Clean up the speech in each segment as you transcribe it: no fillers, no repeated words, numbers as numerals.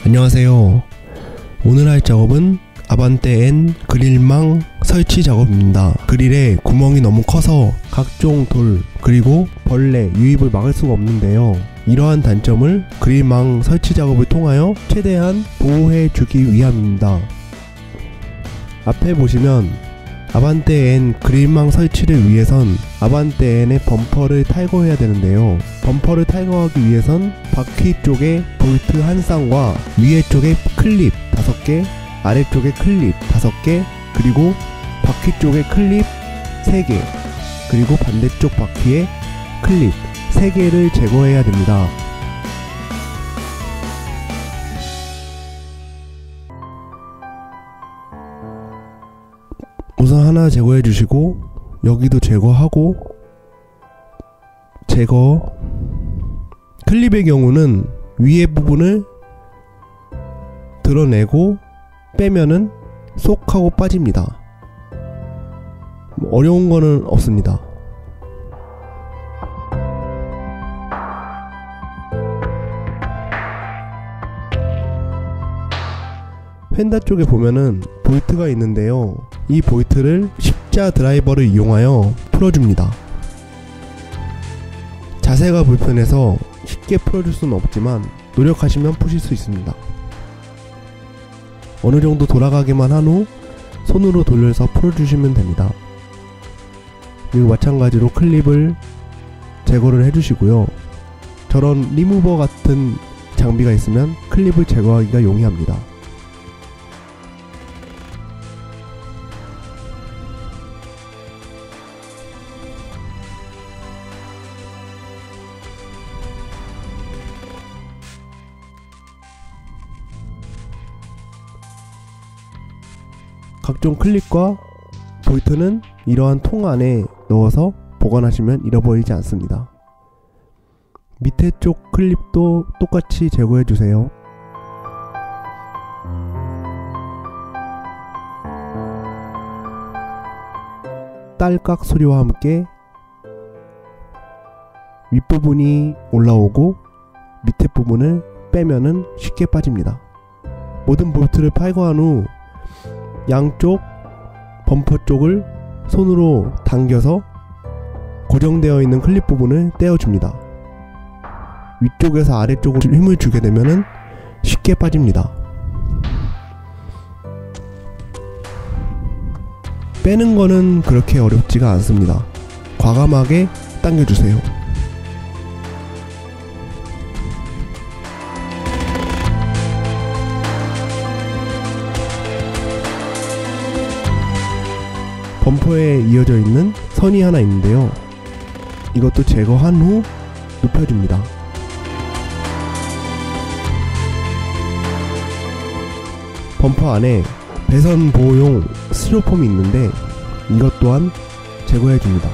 안녕하세요. 오늘 할 작업은 아반떼 N 그릴망 설치 작업입니다. 그릴에 구멍이 너무 커서 각종 돌 그리고 벌레 유입을 막을 수가 없는데요. 이러한 단점을 그릴망 설치 작업을 통하여 최대한 보호해 주기 위함입니다. 앞에 보시면 아반떼 N 그릴망 설치를 위해선 아반떼 N의 범퍼를 탈거해야 되는데요. 범퍼를 탈거하기 위해선 바퀴 쪽에 볼트 한 쌍과 위에 쪽에 클립 5개, 아래쪽에 클립 5개, 그리고 바퀴 쪽에 클립 3개, 그리고 반대쪽 바퀴에 클립 3개를 제거해야 됩니다. 우선 하나 제거해 주시고 여기도 제거하고, 클립의 경우는 위에 부분을 드러내고 빼면은 쏙 하고 빠집니다. 어려운 거는 없습니다. 휀다 쪽에 보면은 볼트가 있는데요. 이 볼트를 십자 드라이버를 이용하여 풀어줍니다. 자세가 불편해서 쉽게 풀어줄 수는 없지만 노력하시면 푸실 수 있습니다. 어느정도 돌아가게만 한 후 손으로 돌려서 풀어주시면 됩니다. 그리고 마찬가지로 클립을 제거를 해주시고요. 저런 리무버 같은 장비가 있으면 클립을 제거하기가 용이합니다. 각종 클립과 볼트는 이러한 통 안에 넣어서 보관하시면 잃어버리지 않습니다. 밑에 쪽 클립도 똑같이 제거해주세요. 딸깍 소리와 함께 윗부분이 올라오고 밑에 부분을 빼면은 쉽게 빠집니다. 모든 볼트를 탈거한 후 양쪽 범퍼 쪽을 손으로 당겨서 고정되어 있는 클립 부분을 떼어줍니다. 위쪽에서 아래쪽으로 힘을 주게 되면은 쉽게 빠집니다. 빼는 거는 그렇게 어렵지가 않습니다. 과감하게 당겨주세요. 범퍼에 이어져 있는 선이 하나 있는데요. 이것도 제거한 후 눕혀줍니다. 범퍼 안에 배선 보호용 스티로폼이 있는데 이것 또한 제거해줍니다.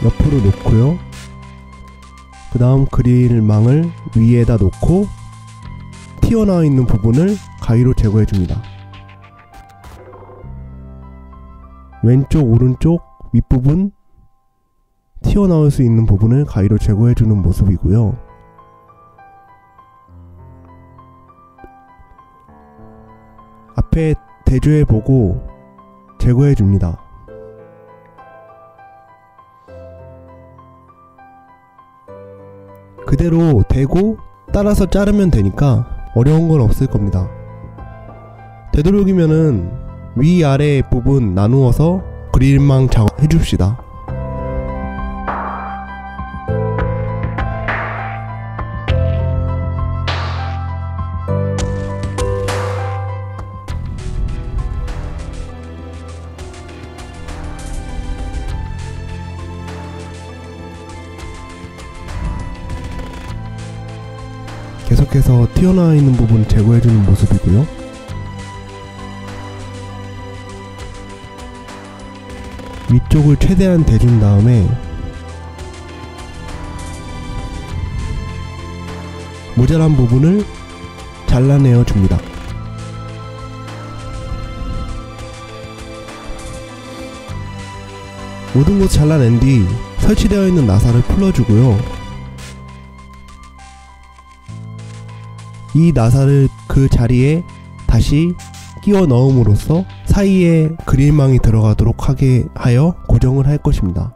옆으로 놓고요. 그 다음 그릴망을 위에다 놓고 튀어나와 있는 부분을 가위로 제거해줍니다. 왼쪽 오른쪽 윗부분 튀어나올 수 있는 부분을 가위로 제거해주는 모습이고요. 앞에 대조해보고 제거해줍니다. 그대로 대고 따라서 자르면 되니까 어려운 건 없을 겁니다. 되도록이면은 위아래 부분 나누어서 그릴망 작업 해줍시다. 계속해서 튀어나와 있는 부분 제거해주는 모습이고요. 위쪽을 최대한 대준 다음에 모자란 부분을 잘라내어 줍니다. 모든 것 잘라낸 뒤 설치되어 있는 나사를 풀어주고요. 이 나사를 그 자리에 다시 끼워 넣음으로써 사이에 그릴망이 들어가도록 하게 하여 고정을 할 것입니다.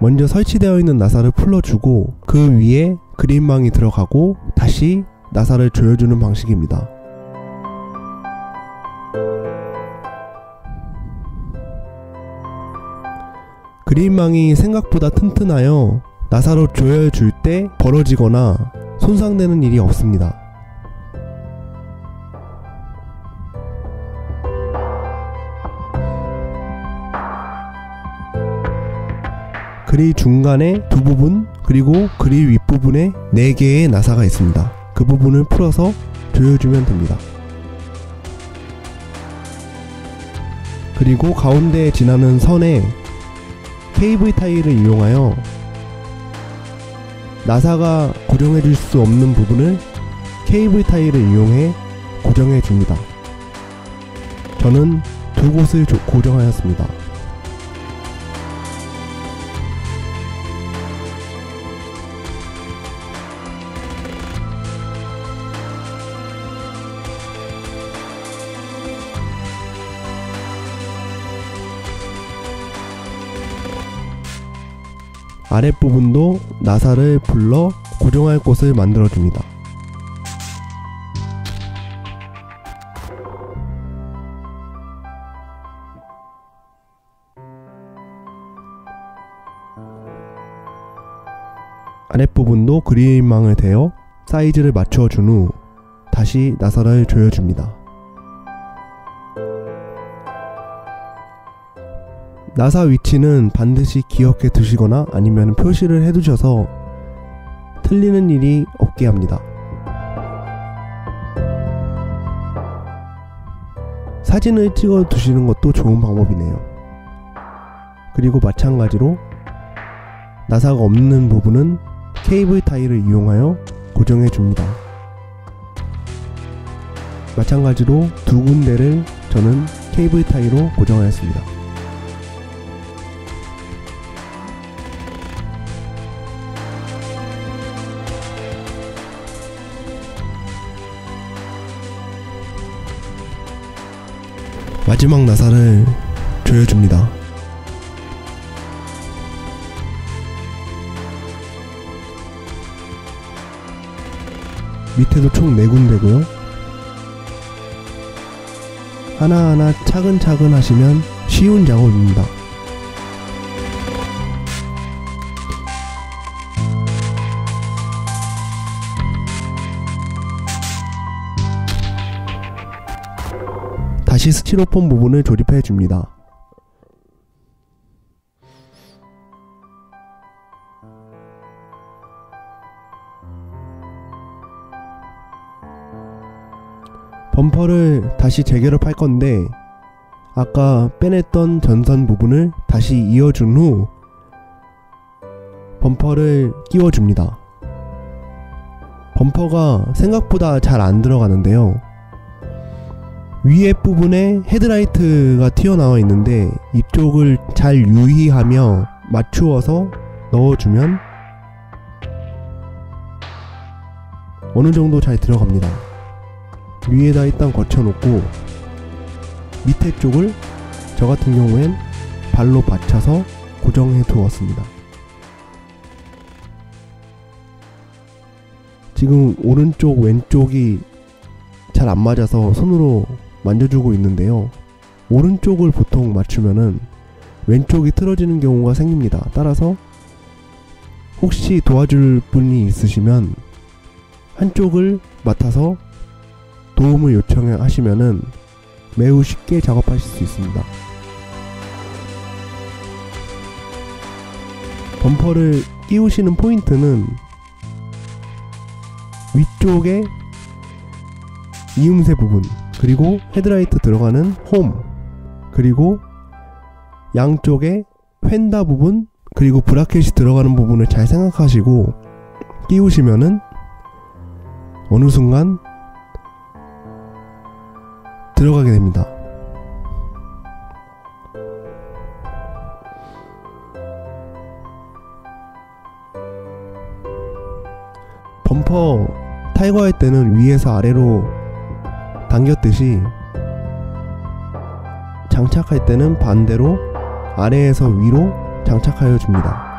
먼저 설치되어 있는 나사를 풀어주고 그 위에 그릴망이 들어가고 다시 나사를 조여주는 방식입니다. 그릴망이 생각보다 튼튼하여 나사로 조여줄 때 벌어지거나 손상되는 일이 없습니다. 그릴 중간에 두 부분 그리고 그릴 윗부분에 4개의 나사가 있습니다. 그 부분을 풀어서 조여주면 됩니다. 그리고 가운데에 지나는 선에 KV 타일을 이용하여 나사가 고정해 줄 수 없는 부분을 KV 타일을 이용해 고정해 줍니다. 저는 2곳을 고정하였습니다. 아랫부분도 나사를 불러 고정할 곳을 만들어줍니다. 아랫부분도 그릴망을 대어 사이즈를 맞춰준 후 다시 나사를 조여줍니다. 나사 위치는 반드시 기억해 두시거나 아니면 표시를 해두셔서 틀리는 일이 없게 합니다. 사진을 찍어 두시는 것도 좋은 방법이네요. 그리고 마찬가지로 나사가 없는 부분은 KV 타일을 이용하여 고정해 줍니다. 마찬가지로 2군데를 저는 KV 타일로 고정하였습니다. 마지막 나사를 조여줍니다. 밑에도 총 4군데고요. 하나하나 차근차근 하시면 쉬운 작업입니다. 다시 스티로폼 부분을 조립해 줍니다. 범퍼를 다시 재결합할 건데 아까 빼냈던 전선 부분을 다시 이어준 후 범퍼를 끼워줍니다. 범퍼가 생각보다 잘 안 들어가는데요. 위에 부분에 헤드라이트가 튀어나와 있는데 이쪽을 잘 유의하며 맞추어서 넣어주면 어느정도 잘 들어갑니다. 위에다 일단 거쳐놓고 밑에 쪽을 저 같은 경우엔 발로 받쳐서 고정해 두었습니다. 지금 오른쪽 왼쪽이 잘 안 맞아서 손으로 만져주고 있는데요. 오른쪽을 보통 맞추면은 왼쪽이 틀어지는 경우가 생깁니다. 따라서 혹시 도와줄 분이 있으시면 한쪽을 맡아서 도움을 요청하시면은 매우 쉽게 작업하실 수 있습니다. 범퍼를 끼우시는 포인트는 위쪽에 이음새 부분, 그리고 헤드라이트 들어가는 홈, 그리고 양쪽에 휀다 부분, 그리고 브라켓이 들어가는 부분을 잘 생각하시고 끼우시면은 어느 순간 들어가게 됩니다. 범퍼 탈거할 때는 위에서 아래로 당겼듯이 장착할 때는 반대로 아래에서 위로 장착하여 줍니다.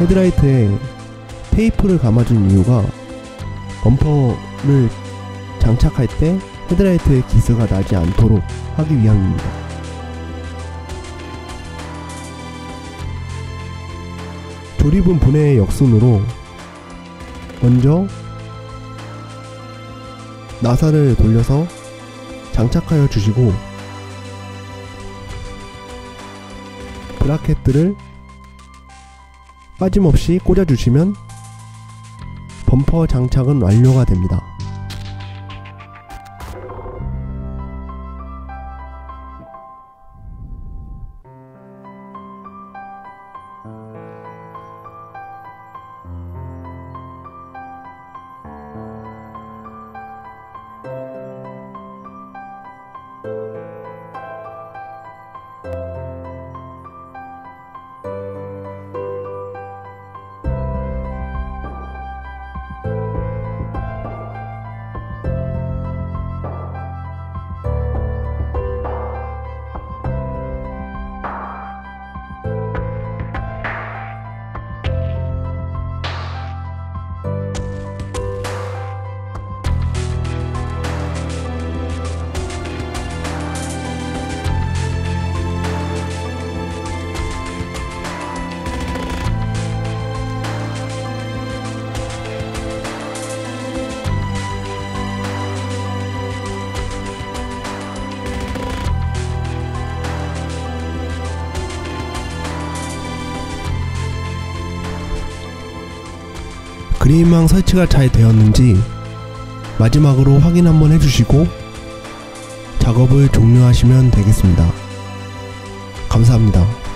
헤드라이트에 테이프를 감아준 이유가 범퍼를 장착할 때 헤드라이트에 기스가 나지 않도록 하기 위함입니다. 조립은 분해의 역순으로 먼저 나사를 돌려서 장착하여 주시고 브라켓들을 빠짐없이 꽂아주시면 범퍼 장착은 완료가 됩니다. 그릴망 설치가 잘 되었는지 마지막으로 확인 한번 해주시고 작업을 종료하시면 되겠습니다. 감사합니다.